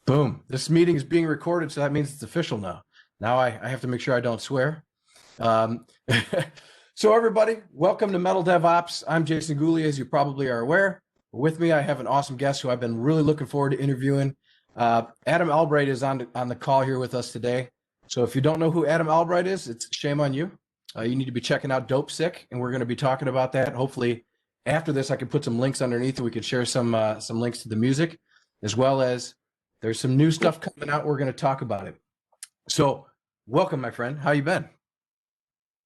Boom. This meeting is being recorded, so that means it's official now. Now I have to make sure I don't swear. So everybody, welcome to MetalDevOps. I'm Jason Gooley, as you probably are aware. With me, I have an awesome guest who I've been really looking forward to interviewing. Adam Albright is on the call here with us today. So if you don't know who Adam Albright is, it's shame on you. You need to be checking out Dopesick, and we're going to be talking about that. Hopefully, after this, I can put some links underneath, and we can share some links to the music, as well as there's some new stuff coming out. We're going to talk about it. So welcome, my friend. How you been?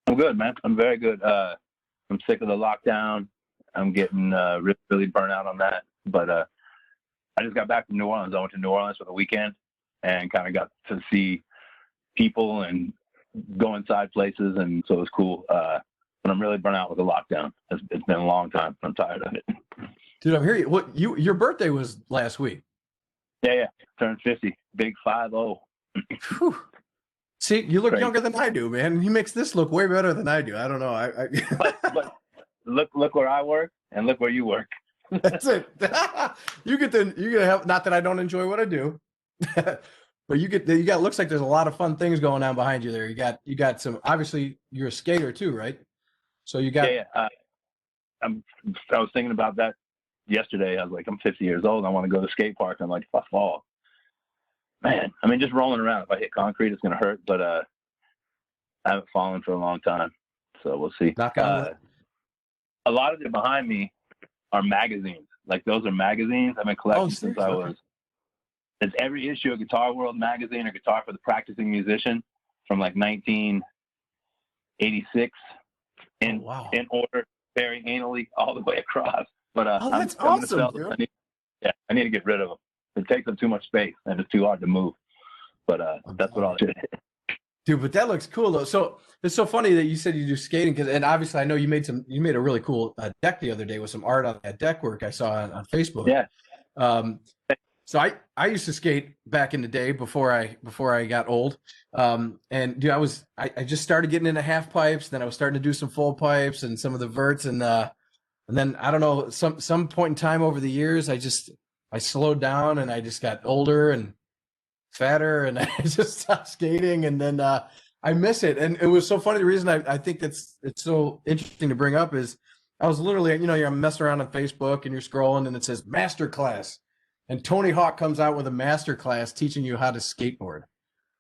I'm good, man. I'm very good. I'm sick of the lockdown. I'm getting really burnt out on that. But I just got back from New Orleans. I went to New Orleans for the weekend and kind of got to see people and go inside places, and so it was cool. But I'm really burnt out with the lockdown. It's been a long time. I'm tired of it. Dude, I'm hearing you. Your birthday was last week. Yeah. Turned 50. Big 5-0. See, you look younger than I do, man. He makes this look way better than I do. I don't know. But look where I work and look where you work. That's it. You get to have, not that I don't enjoy what I do, but you got, looks like there's a lot of fun things going on behind you there. You got some, obviously you're a skater too, right? So you got. Yeah. I was thinking about that yesterday. I was like, I'm 50 years old. I want to go to the skate park. I'm like, if I fall, man, I mean, just rolling around. If I hit concrete, it's going to hurt, but I haven't fallen for a long time. So we'll see. A lot of it behind me are magazines. Like, those are magazines I've been collecting since I was. It's every issue of Guitar World magazine or Guitar for the Practicing Musician from like 1986 in order, very anally, all the way across. But that's awesome, dude. I need to get rid of them. It takes up too much space and it's too hard to move. But that's what I'll do. Dude, but that looks cool though. So it's so funny that you said you do skating, and obviously I know you made a really cool deck the other day with some art on that deck work I saw on Facebook. Yeah. So I used to skate back in the day before I got old. And dude, I just started getting into half pipes, then I was starting to do some full pipes and some of the verts, and then I don't know, some point in time over the years I slowed down and I just got older and fatter, and I just stopped skating, and then I miss it. And it was so funny. The reason I think it's so interesting to bring up is I was literally, you're messing around on Facebook and you're scrolling and it says master class, and Tony Hawk comes out with a master class teaching you how to skateboard.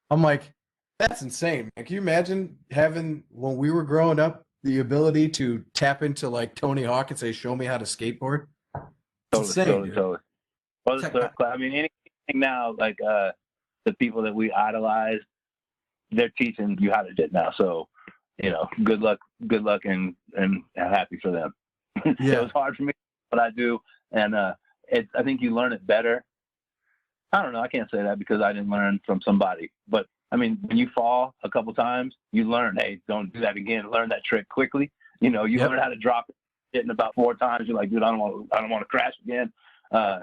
I'm like, that's insane. Can you imagine having, when we were growing up, the ability to tap into like Tony Hawk and say, show me how to skateboard? Totally. Well, I mean, anything now, like the people that we idolize, they're teaching you how to do it now. So, good luck, and happy for them. Yeah. It was hard for me, but I do, and I think you learn it better. I don't know. I can't say that because I didn't learn from somebody, but I mean, when you fall a couple times, you learn, hey, don't do that again. Learn that trick quickly. You learn how to drop it, hitting about 4 times. You're like, dude, I don't want to crash again. I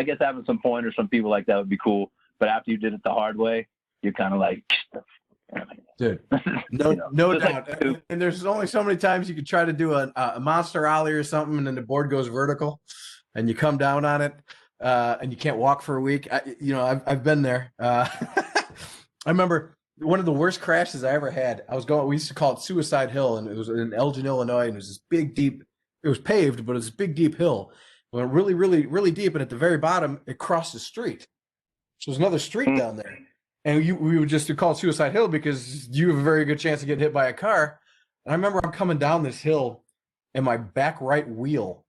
guess having some pointers from people like that would be cool. But after you did it the hard way, you're kind of like, dude, no doubt. And there's only so many times you could try to do a monster ollie or something, and then the board goes vertical, and you come down on it, and you can't walk for a week. I've been there. I remember one of the worst crashes I ever had. We used to call it Suicide Hill, and it was in Elgin, Illinois, and it was this big, deep. It was paved, but it was this big, deep hill. It went really, really, really deep, and at the very bottom, it crossed the street. So there's another street down there, and we would just call it Suicide Hill because you have a very good chance to get hit by a car. And I remember I'm coming down this hill, and my back right wheel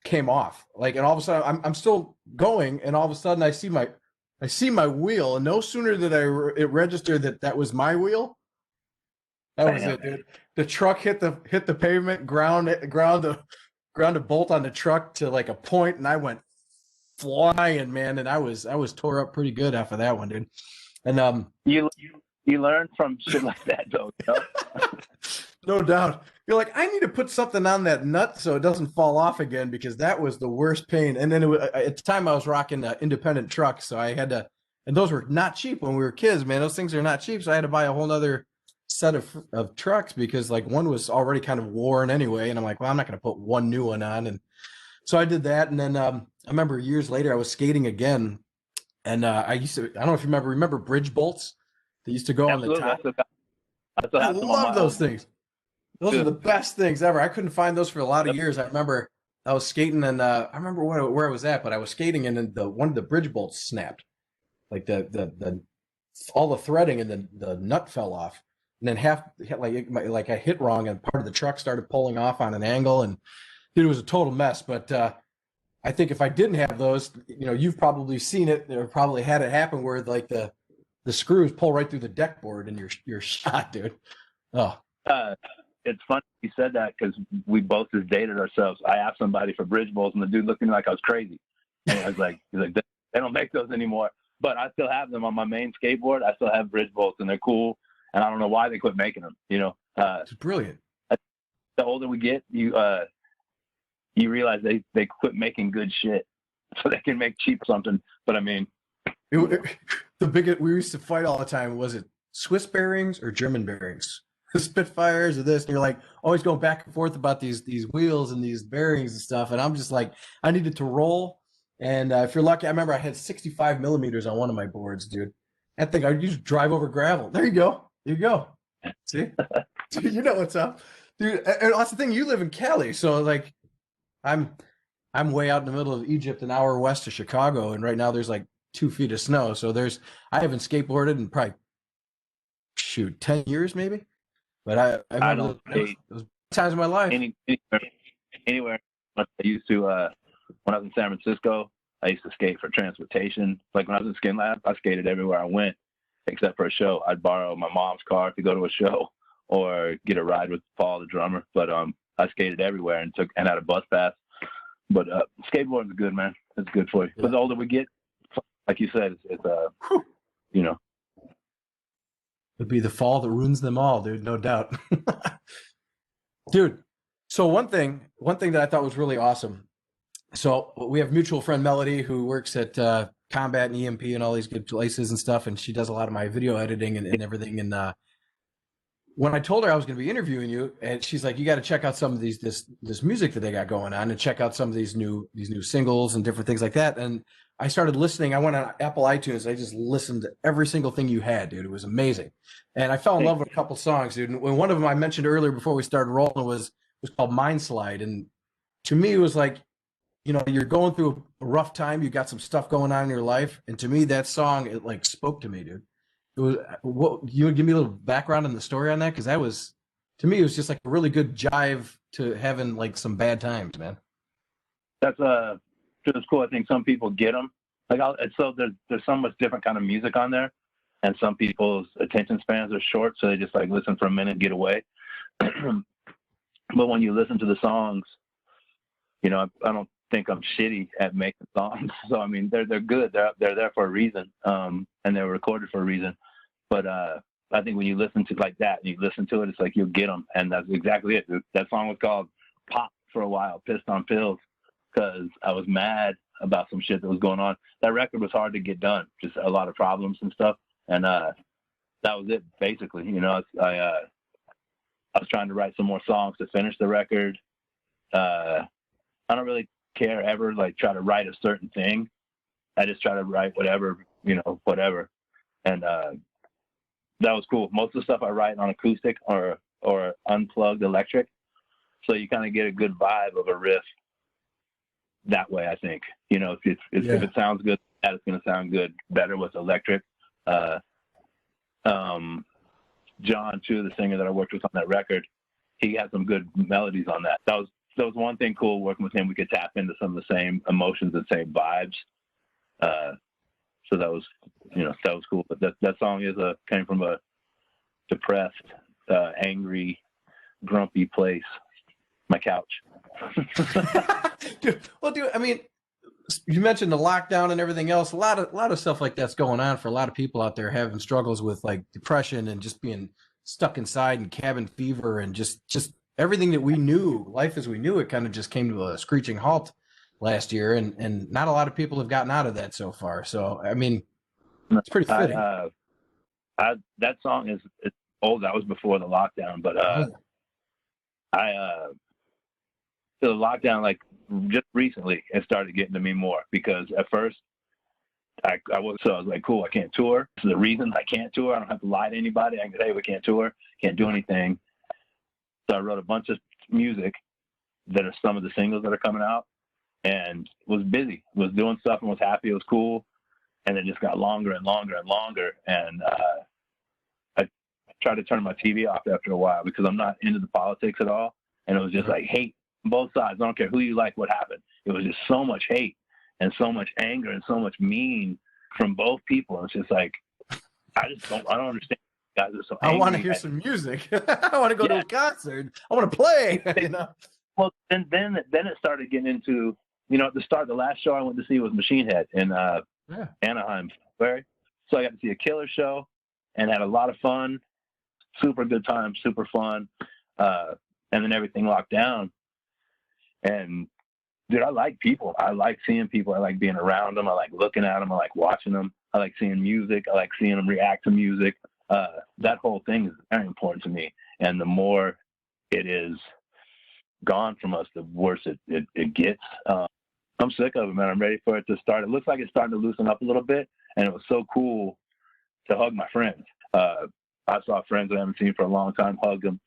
came off. And all of a sudden I'm still going, and all of a sudden I see my wheel, and no sooner did it registered that was my wheel. That was it, dude. The truck hit the pavement, ground a bolt on the truck to like a point, and I went flying, man, and I was tore up pretty good after that one, dude. And you learn from shit like that, though. No doubt. You're like, I need to put something on that nut so it doesn't fall off again, because that was the worst pain. And then at the time I was rocking independent trucks, so I had to, and those were not cheap when we were kids, man. Those things are not cheap, so I had to buy a whole nother set of trucks because like one was already kind of worn anyway, and I'm like, well, I'm not going to put one new one on. And so I did that, and then I remember years later I was skating again, And I don't know if you remember bridge bolts that used to go on the Absolutely. top. I still I have some on love my those old. things. Those are the best things ever. I couldn't find those for a lot of years. I remember I was skating, and I remember where I was at, but I was skating, and then one of the bridge bolts snapped, like the all the threading, and then the nut fell off, and then like I hit wrong, and part of the truck started pulling off on an angle, and it was a total mess. But I think if I didn't have those, you've probably seen it, or probably had it happen where like the screws pull right through the deck board, and you're shot, dude. Oh. It's funny you said that because we both just dated ourselves. I asked somebody for bridge bowls, and the dude looked at me like I was crazy. And I was like, he's like, they don't make those anymore. But I still have them on my main skateboard. I still have bridge bolts, and they're cool. And I don't know why they quit making them. It's brilliant. The older we get, you realize they quit making good shit, so they can make cheap something. But I mean, the biggest we used to fight all the time. Was it Swiss bearings or German bearings? The Spitfires or this, and you're like always going back and forth about these wheels and these bearings and stuff. And I'm just like, I needed to roll. And if you're lucky, I remember I had 65 millimeters on one of my boards, dude. That thing, I used to drive over gravel. There you go. There you go. See, you know what's up, dude. And that's the thing. You live in Cali, so like, I'm way out in the middle of Egypt, an hour west of Chicago, and right now there's like 2 feet of snow. So I haven't skateboarded in probably 10 years maybe. But I remember those times of my life. Anywhere I used to, when I was in San Francisco, I used to skate for transportation. Like when I was in Skinlab, I skated everywhere I went, except for a show. I'd borrow my mom's car to go to a show or get a ride with Paul, the drummer. But I skated everywhere and had a bus pass. But skateboarding is good, man. It's good for you. Yeah. But the older we get, like you said, it's It'd be the fall that ruins them all, dude. No doubt. Dude, so one thing that I thought was really awesome. So we have mutual friend Melody who works at Combat and EMP and all these good places and stuff, and she does a lot of my video editing and everything. And when I told her I was going to be interviewing you, and she's like, "You got to check out some of this music that they got going on, and check out some of these new singles and different things like that." And I started listening. I went on Apple iTunes. I just listened to every single thing you had, dude. It was amazing. And I fell in love with a couple songs, dude. And one of them I mentioned earlier before we started rolling was called Mind Slide. And to me, it was like, you're going through a rough time. You got some stuff going on in your life. And to me, that song, it like spoke to me, dude. It was, you would give me a little background on the story on that? Because to me, it was just like a really good jive to having like some bad times, man. That's cool. I think some people get them. So there's so much different kind of music on there, and some people's attention spans are short, so they just like listen for a minute, and get away. But when you listen to the songs, I don't think I'm shitty at making songs. So I mean, they're good. They're there for a reason, and they're recorded for a reason. But I think when you listen to like that, and you listen to it, it's like you'll get them, and that's exactly it. That song was called "Pop" for a while, "Pissed on Pills," because I was mad about some shit that was going on. That record was hard to get done, just a lot of problems and stuff. And that was it, basically. I was trying to write some more songs to finish the record. I don't really care ever, like, try to write a certain thing. I just try to write whatever. And that was cool. Most of the stuff I write on acoustic or unplugged electric. So you kind of get a good vibe of a riff that way, I think. If it sounds good, it's going to sound good better with electric. John, too, the singer that I worked with on that record, he had some good melodies on that. That was one thing cool working with him. We could tap into some of the same emotions and same vibes. So that was cool. But that song came from a depressed, angry, grumpy place, my couch. Dude, I mean, you mentioned the lockdown and everything else. A lot of stuff like that's going on for a lot of people out there having struggles with like depression and just being stuck inside and cabin fever and just everything that we knew, life as we knew it, kind of just came to a screeching halt last year, and not a lot of people have gotten out of that so far. So I mean, it's pretty fitting. That song is old. That was before the lockdown, but the lockdown, like just recently, it started getting to me more because at first I was like, cool, I can't tour. So the reasons I can't tour, I don't have to lie to anybody. I can say, hey, we can't tour, can't do anything. So I wrote a bunch of music that are some of the singles that are coming out, and was busy, was doing stuff and was happy. It was cool. And it just got longer and longer and longer. And I tried to turn my TV off after a while because I'm not into the politics at all. And it was just like hate on both sides. I don't care who you like, what happened. It was just so much hate and so much anger and so much mean from both people. And it's just like, I don't understand. Guys are so angry. I want to hear some music. I want to go to a concert. I want to play. You know? Well, then it started getting into, at the start, the last show I went to see was Machine Head in Anaheim. So I got to see a killer show and had a lot of fun. Super good time, super fun. And then everything locked down. And dude, I like people. I like seeing people. I like being around them. I like looking at them. I like watching them. I like seeing music. I like seeing them react to music. That whole thing is very important to me. And the more it is gone from us, the worse it gets. I'm sick of it, man. I'm ready for it to start. It looks like it's starting to loosen up a little bit. And it was so cool to hug my friends. I saw friends I haven't seen for a long time, hug them.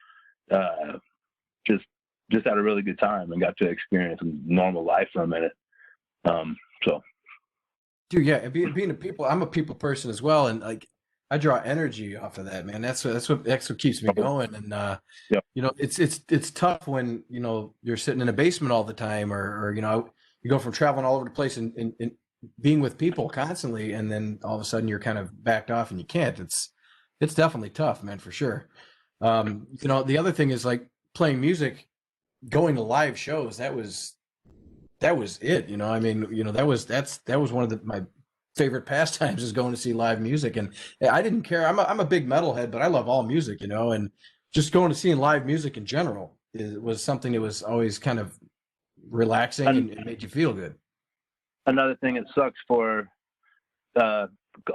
Just had a really good time and got to experience normal life for a minute. Dude, yeah, being a people, I'm a people person as well, and like I draw energy off of that, man. That's what keeps me going. And it's tough when you're sitting in a basement all the time, or you go from traveling all over the place and being with people constantly, and then all of a sudden you're kind of backed off and you can't. It's definitely tough, man, for sure. The other thing is like playing music, going to live shows. That was it. That was one of my favorite pastimes, is going to see live music. And I didn't care. I'm a big metalhead, but I love all music, and just going to seeing live music in general was something that was always kind of relaxing and made you feel good. Another thing that sucks for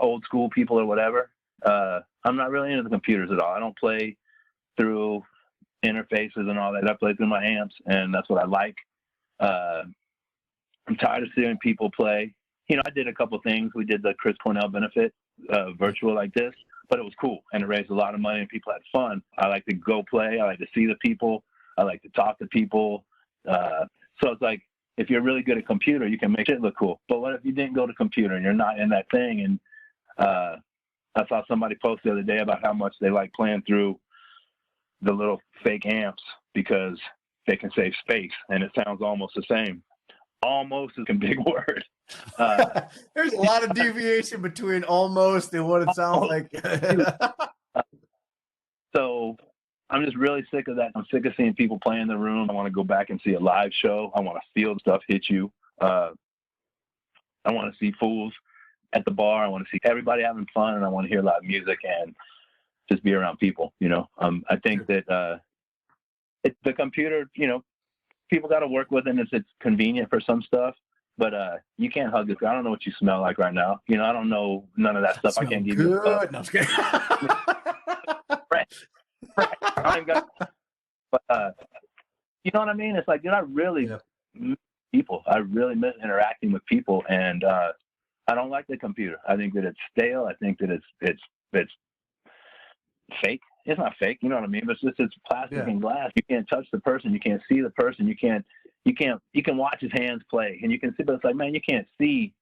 old school people or whatever, I'm not really into the computers at all. I don't play through interfaces and all that. I play through my amps, and that's what I like. I'm tired of seeing people play. I did a couple things. We did the Chris Cornell benefit virtual like this, but it was cool, and it raised a lot of money, and people had fun. I like to go play. I like to see the people. I like to talk to people. So it's like, if you're really good at computer, you can make it look cool. But what if you didn't go to computer and you're not in that thing? And I saw somebody post the other day about how much they like playing through the little fake amps because they can save space, and it sounds almost the same. Almost is a big word. There's a lot of deviation between almost and what it sounds like. So I'm just really sick of that. I'm sick of seeing people play in the room. I want to go back and see a live show. I want to feel stuff hit you. I want to see fools at the bar. I want to see everybody having fun, and I want to hear live music and just be around people. I think that the computer, people got to work with it, and it's convenient for some stuff. But you can't hug this guy. I don't know what you smell like right now. I don't know none of that stuff. I can't give you. No, I'm kidding. Right. I ain't got, but you know what I mean? It's like, dude, I really miss people. I really miss interacting with people, and I don't like the computer. I think that it's stale. I think that it's fake. It's not fake, you know what I mean? But it's plastic and glass. You can't touch the person. You can't see the person. You can watch his hands play, and you can see. But it's like, man, you can't see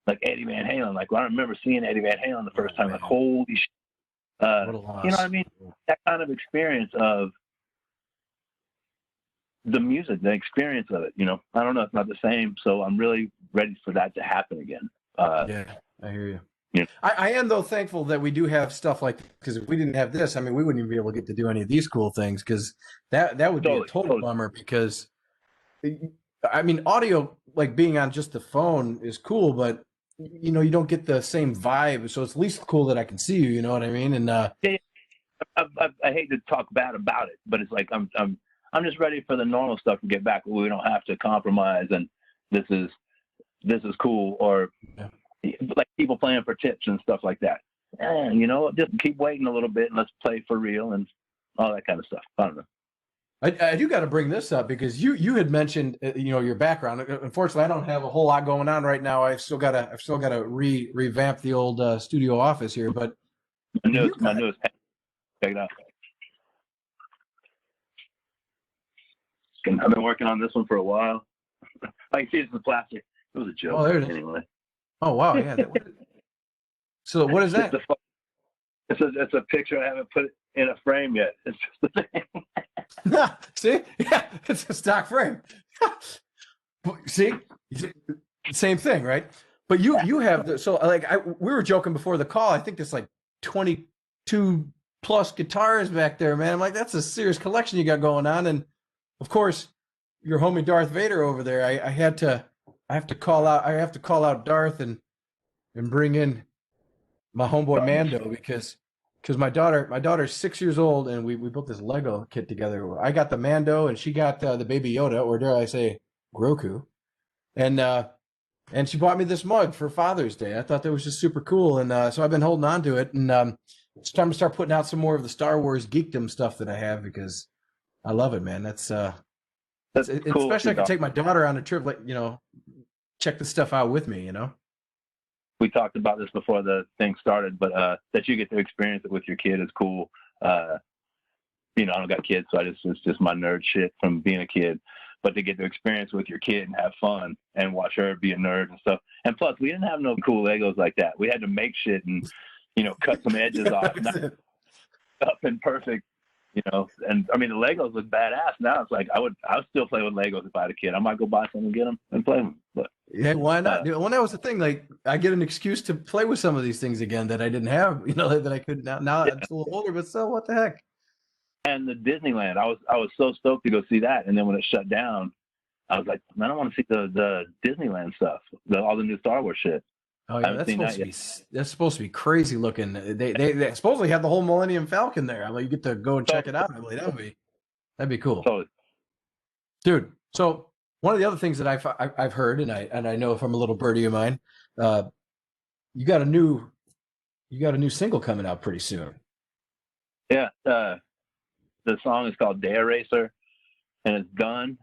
like Eddie Van Halen. Like, I remember seeing Eddie Van Halen the first time. Like, holy shit. You know what I mean? That kind of experience of the music, the experience of it, I don't know, it's not the same. So I'm really ready for that to happen again. I hear you. Yeah. I am, though, thankful that we do have stuff like, because if we didn't have this, we wouldn't even be able to get to do any of these cool things, because that would be a total bummer, because audio, like being on just the phone is cool, but you don't get the same vibe. So it's at least cool that I can see you. You know what I mean? And I hate to talk bad about it, but it's like I'm just ready for the normal stuff to get back where we don't have to compromise, and this is cool, or like people playing for tips and stuff like that. And just keep waiting a little bit and let's play for real and all that kind of stuff. I don't know. I do got to bring this up because you had mentioned your background. Unfortunately, I don't have a whole lot going on right now. I've still got to revamp the old studio office here. But My newest. Check it out. I've been working on this one for a while. I can see it's the plastic. It was a joke. Oh, there it is. Anyway. Oh wow, yeah. So what is that? It's a picture. I haven't put it in a frame yet. It's just the thing. See, yeah, it's a stock frame. See, same thing, right? But you have we were joking before the call. I think there's like 22 plus guitars back there, man. I'm like, that's a serious collection you got going on, and of course, your homie Darth Vader over there. I have to call out Darth and bring in my homeboy Mando because my daughter's 6 years old and we built this Lego kit together. I got the Mando and she got the Baby Yoda, or dare I say Grogu, and she bought me this mug for Father's Day. I thought that was just super cool, and so I've been holding on to it, and it's time to start putting out some more of the Star Wars geekdom stuff that I have because I love it, man. That's cool. Especially I can take my daughter on a trip, check the stuff out with me, We talked about this before the thing started, but that you get to experience it with your kid is cool. I don't got kids, so it's just my nerd shit from being a kid. But to get to experience with your kid and have fun and watch her be a nerd and stuff. And plus, we didn't have no cool Legos like that. We had to make shit and cut some edges off, not up and perfect. And I mean the Legos look badass now. It's like I would still play with Legos if I had a kid. I might go buy some and get them and play with them. But yeah, why not? Well, that was the thing. Like I get an excuse to play with some of these things again that I didn't have. That I could now. Now I'm a little older, but still, what the heck? And the Disneyland, I was so stoked to go see that, and then when it shut down, I was like, man, I want to see the Disneyland stuff, all the new Star Wars shit. Oh yeah, that's supposed to be crazy looking. They supposedly have the whole Millennium Falcon there. I'm like, you get to go and check it out. I'm like, that'd be cool, totally. Dude. So one of the other things that I've heard, and I know from a little birdie of mine, you got a new single coming out pretty soon. Yeah, the song is called Day Eraser, and it's done.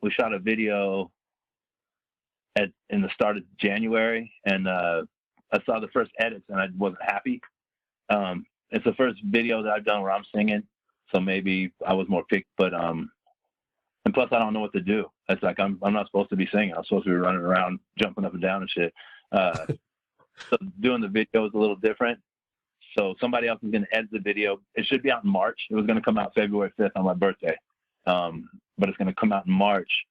We shot a video in the start of January, and I saw the first edits, and I wasn't happy. It's the first video that I've done where I'm singing, so maybe I was more picked. But and plus, I don't know what to do. It's like I'm not supposed to be singing. I'm supposed to be running around, jumping up and down and shit. So doing the video is a little different. So somebody else is going to edit the video. It should be out in March. It was going to come out February 5th on my birthday, but it's going to come out in March.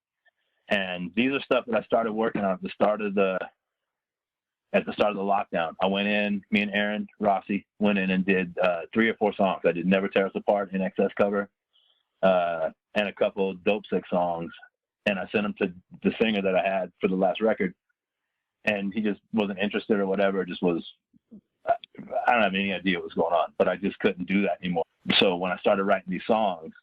And these are stuff that I started working on at the start of the lockdown. I went in, me and Aaron Rossi went in and did 3 or 4 songs. I did Never Tear Us Apart, in excess cover, and a couple of Dopesick songs. And I sent them to the singer that I had for the last record, and he just wasn't interested or whatever. Just was. I don't have any idea what was going on, but I just couldn't do that anymore. So when I started writing these songs,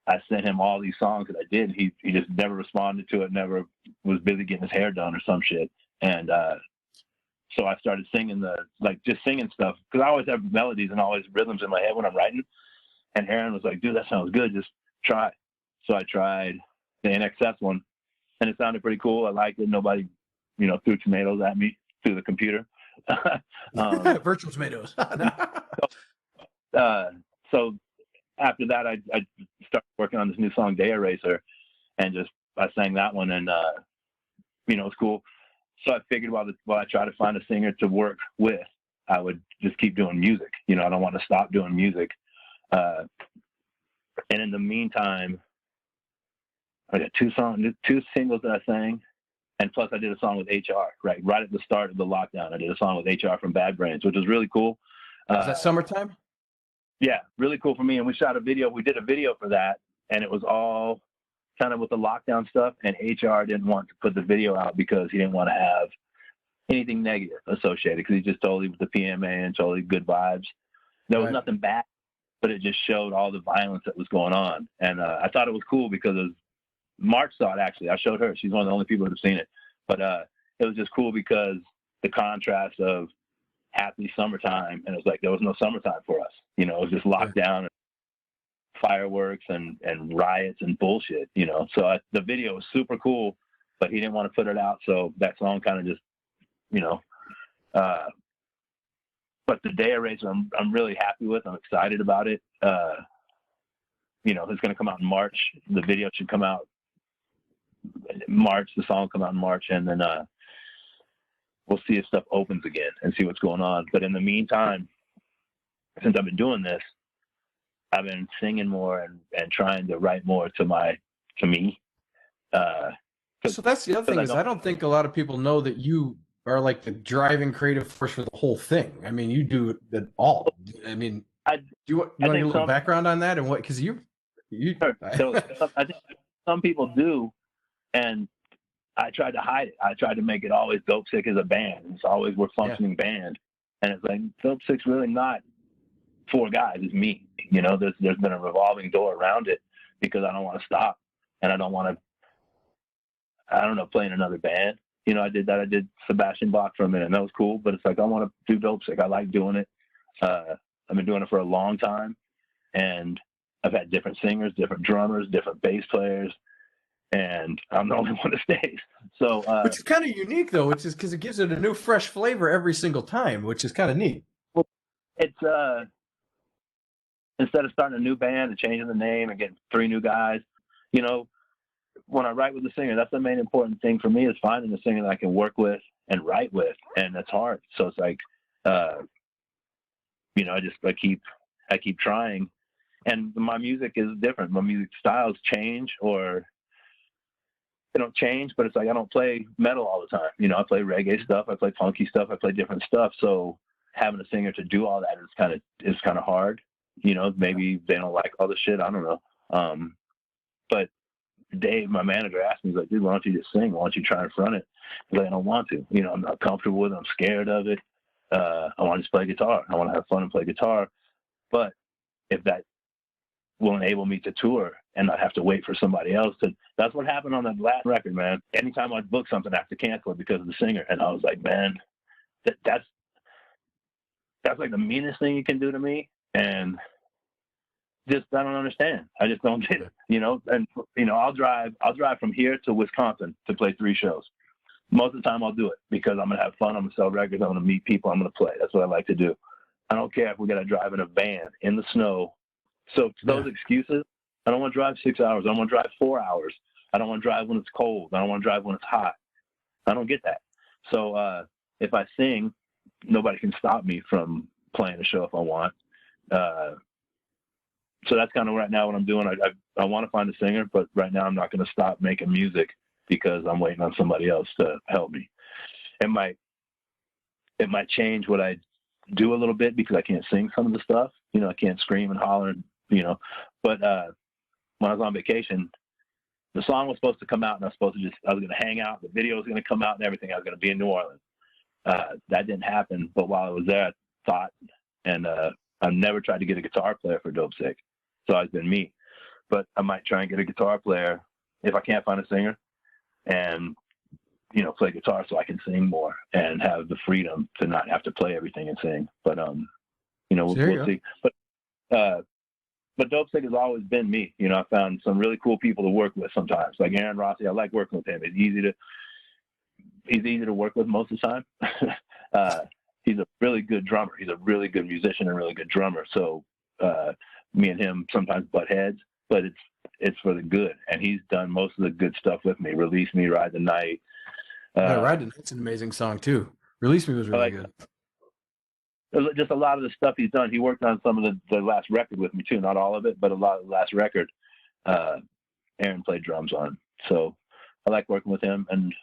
I sent him all these songs that I did. He just never responded to it, never was busy getting his hair done or some shit. And so I started singing just singing stuff, because I always have melodies and always rhythms in my head when I'm writing. And Aaron was like, dude, that sounds good. Just try. So I tried the NXS one, and it sounded pretty cool. I liked it. Nobody, threw tomatoes at me through the computer. Virtual tomatoes. So after that, I started working on this new song, Day Eraser, and I sang that one, and it's cool. So I figured while I try to find a singer to work with, I would just keep doing music. I don't want to stop doing music. And in the meantime, I got 2 singles that I sang. And plus, I did a song with HR, right at the start of the lockdown. I did a song with HR from Bad Brains, which was really cool. Is that Summertime? Yeah, really cool for me. And we shot a video. We did a video for that, and it was all kind of with the lockdown stuff. And HR didn't want to put the video out because he didn't want to have anything negative associated, because he just totally with the PMA and totally good vibes. There was nothing bad, but it just showed all the violence that was going on. And I thought it was cool because March saw it, actually. I showed her. She's one of the only people that have seen it. But it was just cool because the contrast of happy summertime, and it was like there was no summertime for us. It was just locked down. fireworks and riots and bullshit, you know. So the video was super cool, but he didn't want to put it out. So that song kind of just, you know, but the Day Eraser, I'm really happy with. I'm excited about it. You know, it's going to come out in March. The video should come out in March. The song will come out in March, and then we'll see if stuff opens again and see what's going on. But in the meantime, since I've been doing this, I've been singing more and trying to write more to me. So that's the other thing is I don't think a lot of people know that you are like the driving creative force for the whole thing. I mean, you do it all. I mean, do you want to get a little background on that and what? Because you. Sure. So I think some people do, and I tried to hide it. I tried to make it always Dopesick as a band. It's always we're functioning band, and it's like Dopesick's really not 4 guys. It's me. You know, there's been a revolving door around it because I don't want to stop, and I don't want to, play in another band. You know, I did that. I did Sebastian Bach for a minute, and that was cool. But it's like I want to do Dopesick. I like doing it. I've been doing it for a long time, and I've had different singers, different drummers, different bass players, and I'm the only one that stays. So, which is kind of unique, though, which is because it gives it a new, fresh flavor every single time, which is kind of neat. Well, it's instead of starting a new band and changing the name and getting 3 new guys, you know, when I write with the singer, that's the main important thing for me is finding a singer that I can work with and write with, and that's hard. So it's like, you know, I keep trying, and my music is different. My music styles change, or they don't change, but it's like I don't play metal all the time. You know, I play reggae stuff, I play funky stuff, I play different stuff. So having a singer to do all that is kind of hard. You know, maybe they don't like all the shit. I don't know. But Dave, my manager, asked me, he's like, dude, why don't you just sing? Why don't you try and front it? He's like, I don't want to. You know, I'm not comfortable with it. I'm scared of it. I want to just play guitar. I want to have fun and play guitar. But if that will enable me to tour and not have to wait for somebody else to, that's what happened on that last record, man. Anytime I'd book something, I have to cancel it because of the singer. And I was like, man, that's like the meanest thing you can do to me. And just, I don't understand. I just don't get it, you know? And, you know, I'll drive from here to Wisconsin to play 3 shows. Most of the time I'll do it because I'm going to have fun. I'm going to sell records. I'm going to meet people. I'm going to play. That's what I like to do. I don't care if we got to drive in a van in the snow. So those excuses, I don't want to drive 6 hours. I don't want to drive 4 hours. I don't want to drive when it's cold. I don't want to drive when it's hot. I don't get that. So if I sing, nobody can stop me from playing a show if I want. So that's kind of right now what I'm doing. I want to find a singer, but right now I'm not going to stop making music because I'm waiting on somebody else to help me. It might change what I do a little bit because I can't sing some of the stuff. You know, I can't scream and holler, you know. But when I was on vacation, the song was supposed to come out, and I was going to hang out. The video was going to come out and everything. I was going to be in New Orleans. That didn't happen. But while I was there, I thought, and I've never tried to get a guitar player for Dopesick. It's always been me. But I might try and get a guitar player if I can't find a singer and, you know, play guitar so I can sing more and have the freedom to not have to play everything and sing. But, you know, we'll see. But Dopesick has always been me. You know, I found some really cool people to work with sometimes. Like Aaron Rossi, I like working with him. He's easy to work with most of the time. He's a really good drummer. He's a really good musician and really good drummer. So me and him sometimes butt heads, but it's for the good. And he's done most of the good stuff with me. Release Me, Ride the Night. Ride the Night's an amazing song too. Release Me was really good. Just a lot of the stuff he's done. He worked on some of the last record with me too. Not all of it, but a lot of the last record. Aaron played drums on. So I like working with him, and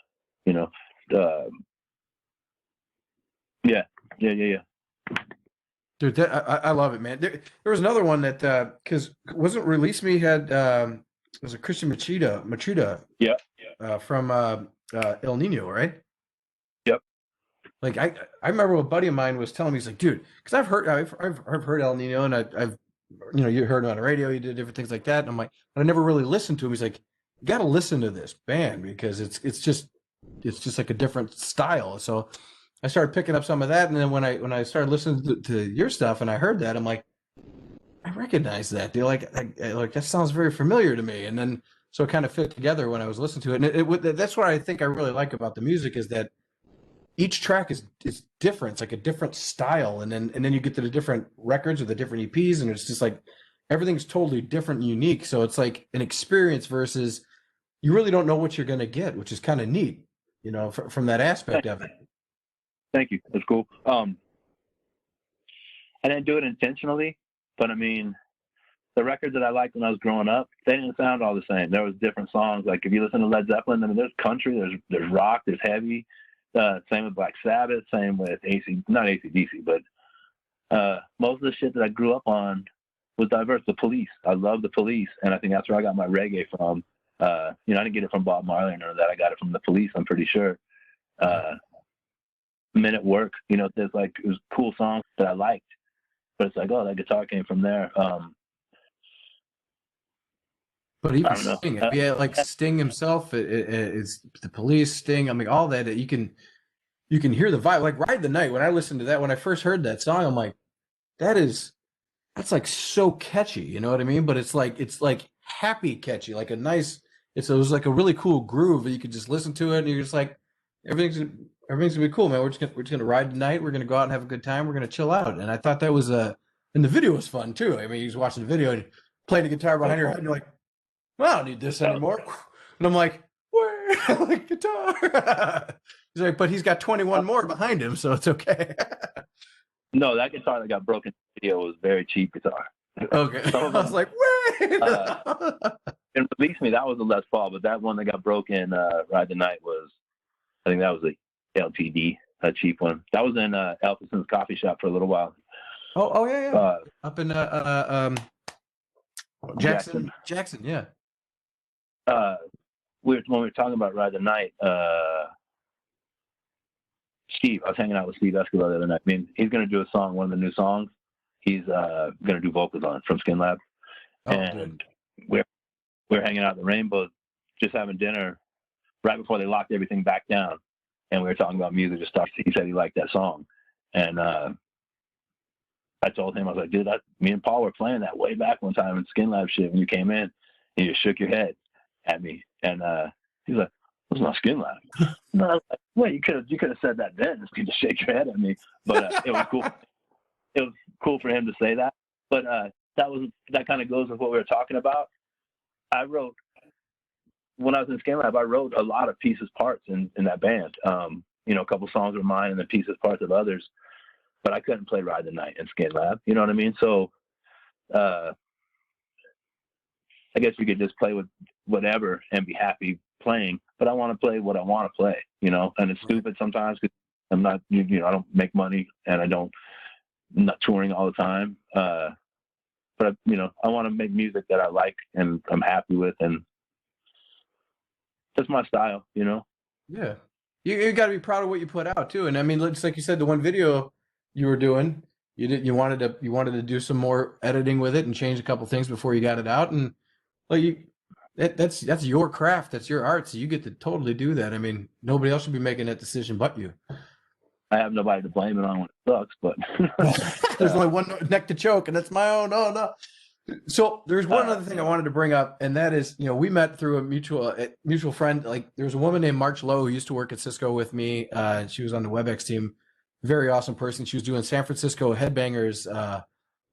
you know, yeah. Dude, I love it, man. There was another one that because wasn't Release Me had was a Christian Machida from El Nino, right? Yep. Like I remember a buddy of mine was telling me, he's like, dude, because I've heard El Nino, and I've you know, you heard him on the radio, you did different things like that, and I'm like, but I never really listened to him. He's like, you got to listen to this band because it's just like a different style. So I started picking up some of that, and then when I started listening to your stuff and I heard that, I'm like, I recognize that. They're like that sounds very familiar to me. And then so it kind of fit together when I was listening to it. And that's what I think I really like about the music is that each track is different. It's like a different style. And then you get to the different records or the different EPs, and it's just like everything's totally different and unique. So it's like an experience versus you really don't know what you're going to get, which is kind of neat, from that aspect of it. Thank you. That's cool. I didn't do it intentionally, but I mean, the records that I liked when I was growing up, they didn't sound all the same. There was different songs. Like if you listen to Led Zeppelin, I mean, there's country, there's rock, there's heavy. Same with Black Sabbath, same with not AC/DC, but most of the shit that I grew up on was diverse. The Police, I love the Police, and I think that's where I got my reggae from. I didn't get it from Bob Marley or none of that. I got it from the Police, I'm pretty sure. Men at Work, there's like it was cool songs that I liked, but it's like, oh, that guitar came from there. But even Sting, like Sting himself, it's the Police, Sting. I mean, all that you can hear the vibe. Like Ride the Night. When I listened to that, when I first heard that song, I'm like, that's like so catchy. You know what I mean? But it's like happy catchy, like a nice. It was like a really cool groove that you could just listen to it, and you're just like, everything's gonna be cool, man. We're just gonna ride tonight. We're gonna go out and have a good time. We're gonna chill out. And I thought that was and the video was fun too. I mean, you was watching the video and playing the guitar behind your head, and you're like, well, I don't need this anymore. And I'm like, where? Like guitar. He's like, but he's got 21 more behind him, so it's okay. No, that guitar that got broken in the video was very cheap guitar. Okay. I was like, wait. And Release Me, that was a Les Paul, but that one that got broken, Ride the Night, I think that was a LTD, a cheap one. That was in Elvison's coffee shop for a little while. Oh yeah. Up in Jackson, yeah. When we were talking about Ride the Night, Steve, I was hanging out with Steve Escobar the other night. I mean, he's going to do a song, one of the new songs. He's going to do vocals on from Skinlab. And we're hanging out at the Rainbow, just having dinner right before they locked everything back down. And we were talking about music and stuff. He said he liked that song. And I told him, I was like, dude, me and Paul were playing that way back one time in Skinlab shit when you came in. And you just shook your head at me. And he's like, "That's not Skinlab." No, I was like, well, you could have said that then. Just to shake your head at me. But it was cool. It was cool for him to say that. But that kind of goes with what we were talking about. When I was in Skinlab, I wrote a lot of pieces, parts in that band. A couple songs were mine and then pieces, parts of others. But I couldn't play Ride the Night in Skinlab. You know what I mean? So I guess you could just play with whatever and be happy playing. But I want to play what I want to play, and it's stupid sometimes because I'm not, I don't make money and I'm not touring all the time. But I want to make music that I like and I'm happy with, and that's my style, Yeah. You got to be proud of what you put out too. And I mean, just like you said, the one video you were doing, you wanted to do some more editing with it and change a couple things before you got it out. And like that's your craft, that's your art, so you get to totally do that. I mean, nobody else should be making that decision but you. I have nobody to blame it on when it sucks, but there's only one neck to choke, and that's my own. Oh no. So there's one other thing I wanted to bring up, and that is, we met through a mutual friend. Like there's a woman named March Lowe who used to work at Cisco with me. She was on the WebEx team. Very awesome person. She was doing San Francisco Headbangers.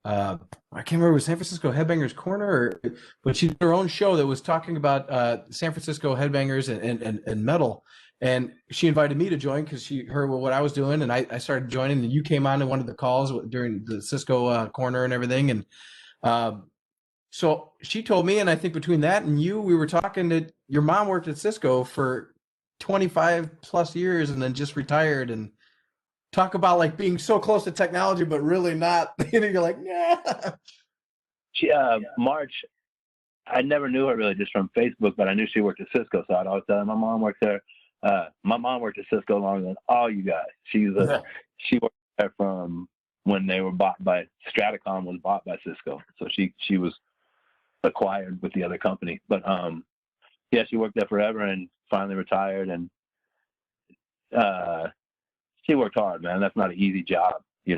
I can't remember, was San Francisco Headbangers Corner, but she did her own show that was talking about San Francisco Headbangers and metal. And she invited me to join because she heard what I was doing, and I started joining. And you came on to one of the calls during the Cisco corner and everything. And so she told me, and I think between that and you, we were talking that your mom worked at Cisco for 25 plus years and then just retired. And talk about like being so close to technology, but really not. You're like, nah. She, March, I never knew her really just from Facebook, but I knew she worked at Cisco, so I'd always tell her my mom worked there. My mom worked at Cisco longer than all you guys. She worked there from when they were bought by Stratacom, was bought by Cisco, so she was acquired with the other company. But yeah, she worked there forever and finally retired. And she worked hard, man. That's not an easy job, She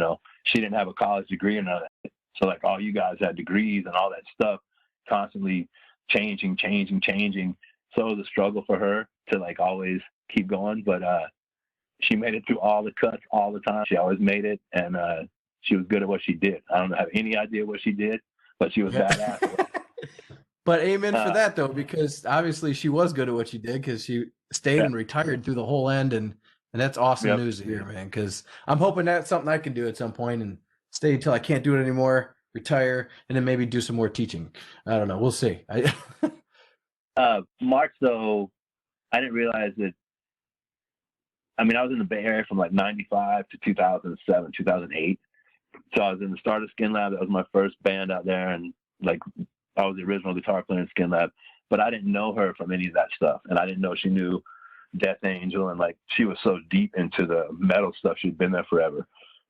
didn't have a college degree or none of that. So like all you guys had degrees and all that stuff, constantly changing. So it was a struggle for her to like always keep going, but she made it through all the cuts all the time. She always made it, and she was good at what she did. I don't have any idea what she did, but she was badass. But amen for that though, because obviously she was good at what she did, because she stayed and retired through the whole end, and that's awesome news to hear, man. Because I'm hoping that's something I can do at some point and stay until I can't do it anymore, retire, and then maybe do some more teaching. I don't know. We'll see. March though, I didn't realize that. I mean, I was in the Bay Area from like 95 to 2007, 2008. So I was in the start of Skinlab. That was my first band out there. And like, I was the original guitar player in Skinlab, but I didn't know her from any of that stuff. And I didn't know she knew Death Angel. And like, she was so deep into the metal stuff. She'd been there forever.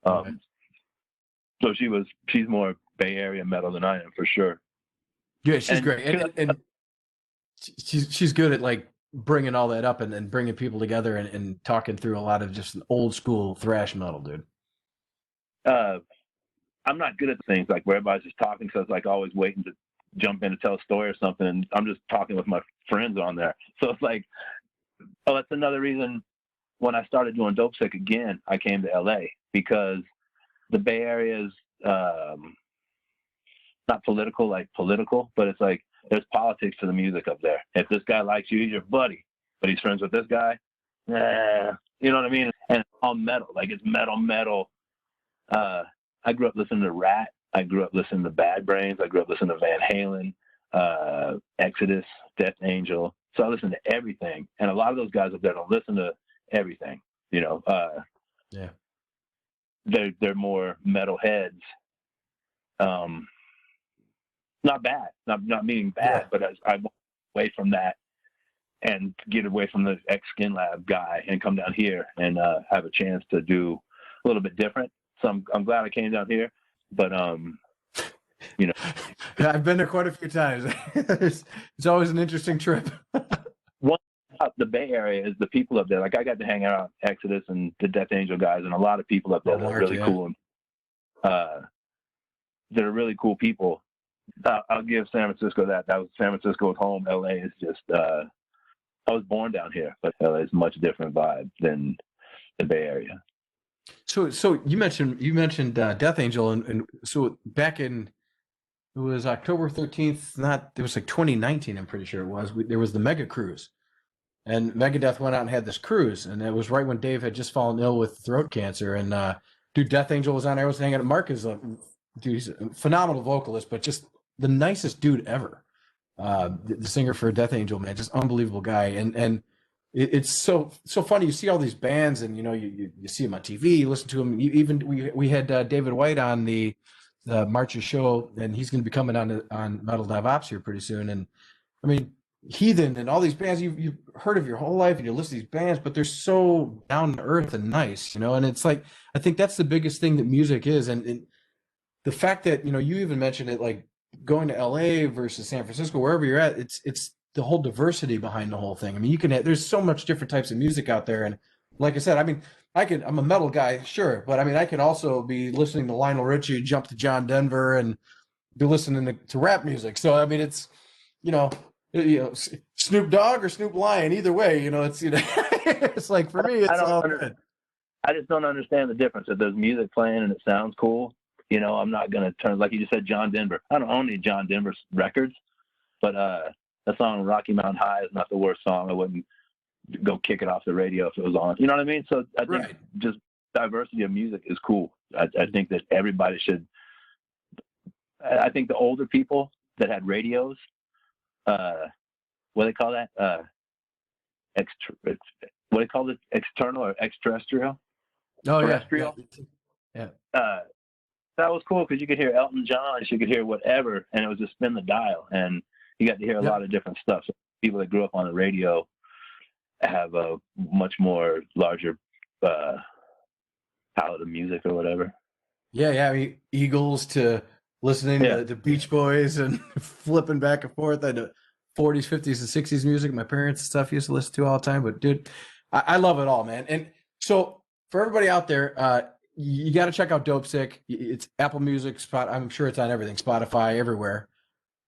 So she's more Bay Area metal than I am, for sure. Yeah, she's great. And she's good at like bringing all that up and bringing people together and talking through a lot of just old school thrash metal, dude. I'm not good at things like where everybody's just talking, so it's like always waiting to jump in to tell a story or something, and I'm just talking with my friends on there. So it's like, oh, that's another reason when I started doing Dopesick again, I came to LA, because the Bay Area is not political, but it's like there's politics to the music up there. If this guy likes you, he's your buddy, but he's friends with this guy. You know what I mean? And it's all metal, like it's metal. I grew up listening to Rat. I grew up listening to Bad Brains. I grew up listening to Van Halen, Exodus, Death Angel. So I listen to everything. And a lot of those guys up there don't listen to everything, you know. They're more metal heads. Not bad, not meaning bad, but I went away from that and get away from the ex-Skinlab guy and come down here and have a chance to do a little bit different. So I'm glad I came down here, but you know, I've been there quite a few times. It's always an interesting trip. One about the Bay Area is the people up there. Like I got to hang out with Exodus and the Death Angel guys, and a lot of people up there that are really cool. And they're really cool people. I'll give San Francisco that. That was San Francisco's home. LA is just. I was born down here, but LA is a much different vibe than the Bay Area. So you mentioned Death Angel, and so back in, it was October 13th. It was like 2019. I'm pretty sure it was. There was the Mega Cruise, and Megadeth went out and had this cruise, and it was right when Dave had just fallen ill with throat cancer, and dude, Death Angel was on there. I was hanging out. Mark is he's a phenomenal vocalist, but just the nicest dude ever. The singer for Death Angel, man, just unbelievable guy. And it's so funny. You see all these bands, and you know, you see them on TV, you listen to them. We had David White on the March's show, and he's going to be coming on MetalDevOps here pretty soon. And I mean, Heathen and all these bands you've heard of your whole life, and you listen to these bands, but they're so down to earth and nice, you know. And it's like, I think that's the biggest thing that music is, and the fact that, you know, you even mentioned it, like going to LA versus San Francisco, wherever you're at, it's the whole diversity behind the whole thing. I mean, there's so much different types of music out there. And like I said, I mean, I'm a metal guy, sure, but I mean, I can also be listening to Lionel Richie, jump to John Denver, and be listening to rap music. So, I mean, it's, you know, Snoop Dogg or Snoop Lion, either way, you know, it's, you know, it's like, for me, it's all good. I just don't understand the difference. If there's music playing and it sounds cool, you know, I'm not going to turn, like you just said, John Denver. I don't own any John Denver records, but that song Rocky Mountain High is not the worst song. I wouldn't go kick it off the radio if it was on. You know what I mean? So I think just diversity of music is cool. I think that everybody should. I think the older people that had radios, what do they call that? What do they call it? External or extraterrestrial? Oh, terrestrial? Yeah. That was cool because you could hear Elton John, you could hear whatever, and it was just spin the dial, and you got to hear a lot of different stuff. So people that grew up on the radio have a much more larger palette of music or whatever. Yeah. I mean, Eagles to listening to Beach Boys and flipping back and forth into 40s, 50s, and 60s music. My parents and stuff used to listen to all the time. But dude, I love it all, man. And so for everybody out there, you got to check out Dopesick. It's Apple Music, I'm sure it's on everything, Spotify, everywhere.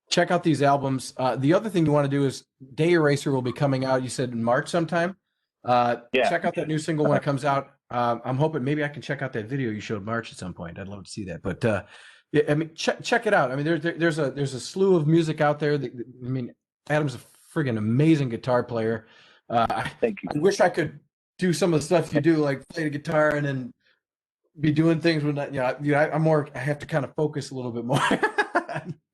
Check out these albums. The other thing you want to do is Day Eraser will be coming out. You said in March sometime. Check out that new single when it comes out. I'm hoping maybe I can check out that video you showed March at some point. I'd love to see that. But yeah, I mean, check it out. I mean, there's a slew of music out there. I mean, Adam's a friggin' amazing guitar player. Thank you. I wish I could do some of the stuff you do, like play the guitar and then be doing things when I have to kind of focus a little bit more.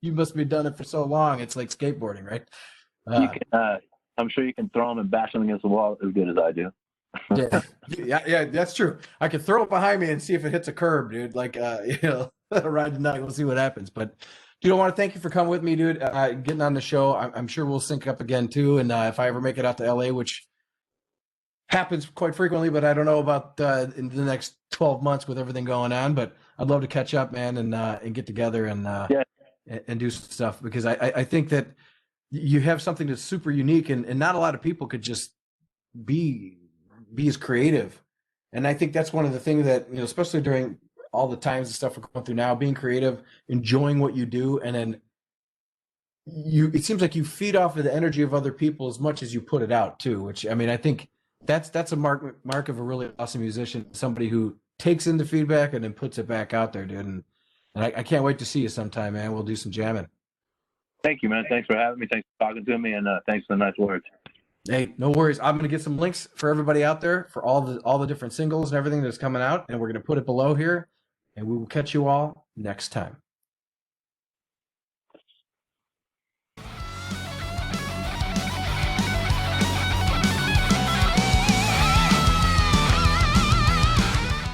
You must be done it for so long. It's like skateboarding, right? You can, I'm sure you can throw them and bash them against the wall as good as I do. yeah, that's true. I could throw it behind me and see if it hits a curb, dude. Like, ride tonight. We'll see what happens. But, dude, I want to thank you for coming with me, dude. Getting on the show. I'm sure we'll sync up again too. And if I ever make it out to LA, which happens quite frequently, but I don't know about in the next 12 months with everything going on. But I'd love to catch up, man, and get together and do stuff, because I think that you have something that's super unique, and not a lot of people could just be as creative. And I think that's one of the things that, especially during all the times and stuff we're going through now, being creative, enjoying what you do, and then it seems like you feed off of the energy of other people as much as you put it out too, which, I mean, I think that's a mark of a really awesome musician, somebody who takes in the feedback and then puts it back out there, dude. And I can't wait to see you sometime, man. We'll do some jamming. Thank you, man. Thanks for having me. Thanks for talking to me, and thanks for the nice words. Hey, no worries. I'm going to get some links for everybody out there for all the different singles and everything that's coming out, and we're going to put it below here, and we will catch you all next time.